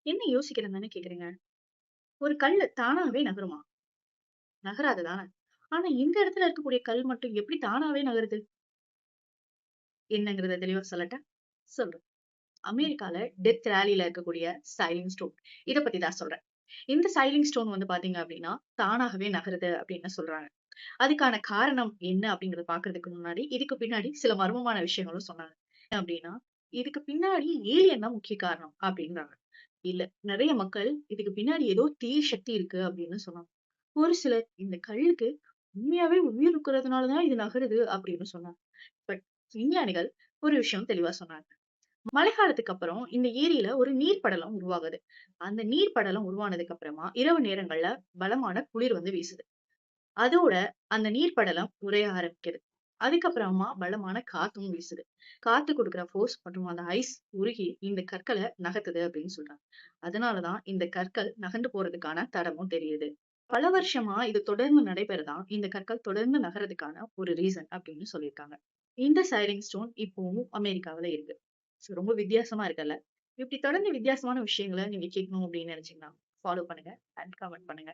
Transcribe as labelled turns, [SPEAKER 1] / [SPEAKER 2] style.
[SPEAKER 1] என்ன யோசிக்கிறேன்னு தானே கேக்குறீங்க? ஒரு கல்லு தானாவே நகருமா? நகராது தானே! ஆனா இந்த இடத்துல இருக்கக்கூடிய கல் மட்டும் எப்படி தானாவே நகருது? என்னங்கிறத தெளிவா சொல்லட்டா? சொல்றேன். அமெரிக்கால டெத் வேலில இருக்கக்கூடிய சைலிங் ஸ்டோன். இத பத்தி தான் சொல்றேன். இந்த சைலிங் ஸ்டோன் வந்து பாத்தீங்க அப்டின்னா, தானாகவே நகருது அப்டின்னு சொல்றாங்க. அதுக்கான காரணம் என்ன அப்டிங்கிறத பாக்குறதுக்கு முன்னாடி, இதுக்கு பின்னாடி சில மர்மமான விஷயங்களும் சொன்னாங்க. என்ன அப்டின்னா, இதுக்கு பின்னாடி ஏலியன் தான் முக்கிய காரணம் அப்டின்றாங்க. இல்ல. நெறைய மக்கள் இதுக்கு பின்னாடி ஏதோ தீய சக்தி இருக்கு அப்படின்னு சொன்னாங்க. ஒரு சிலர் இந்த கல்லுக்கு உண்மையாவே உயிர் இருக்கிறதுனால தான் இது நகருது அப்படின்னு சொன்னாங்க. பட் விஞ்ஞானிகள் ஒரு விஷயம் தெளிவா சொன்னாங்க. மழைக்காலத்துக்கு அப்புறம் இந்த ஏரியில ஒரு நீர் படலம் உருவாகுது. அந்த நீர் படலம் உருவானதுக்கு அப்புறமா இரவு நேரங்கள்ல பலமான குளிர் வந்து வீசுது. அதோட அந்த நீர் படலம் உறைய ஆரம்பிக்குது. அதுக்கப்புறமா பலமான காத்தும் வீசுது. காத்து குடுக்குற ஃபோர்ஸ் மற்றும் அந்த ஐஸ் உருகி இந்த கற்கள நகர்த்துது அப்படின்னு சொல்றாங்க. அதனால தான் இந்த கற்கள் நகர்ந்து போறதுக்கான தடமும் தெரியுது. பல வருஷமா இது தொடர்ந்து நடைபெறதான் இந்த கற்கள் தொடர்ந்து நகர்றதுக்கான ஒரு ரீசன் அப்படின்னு சொல்லியிருக்காங்க. இந்த சைலிங் ஸ்டோன் இப்பவும் அமெரிக்காவுல இருக்கு. ஸோ ரொம்ப வித்தியாசமா இருக்குல்ல? இப்படி தொடர்ந்து வித்தியாசமான விஷயங்கள நீங்க கேட்கணும் அப்படின்னு நினைச்சீங்கன்னா, ஃபாலோ பண்ணுங்க அண்ட் கமெண்ட் பண்ணுங்க.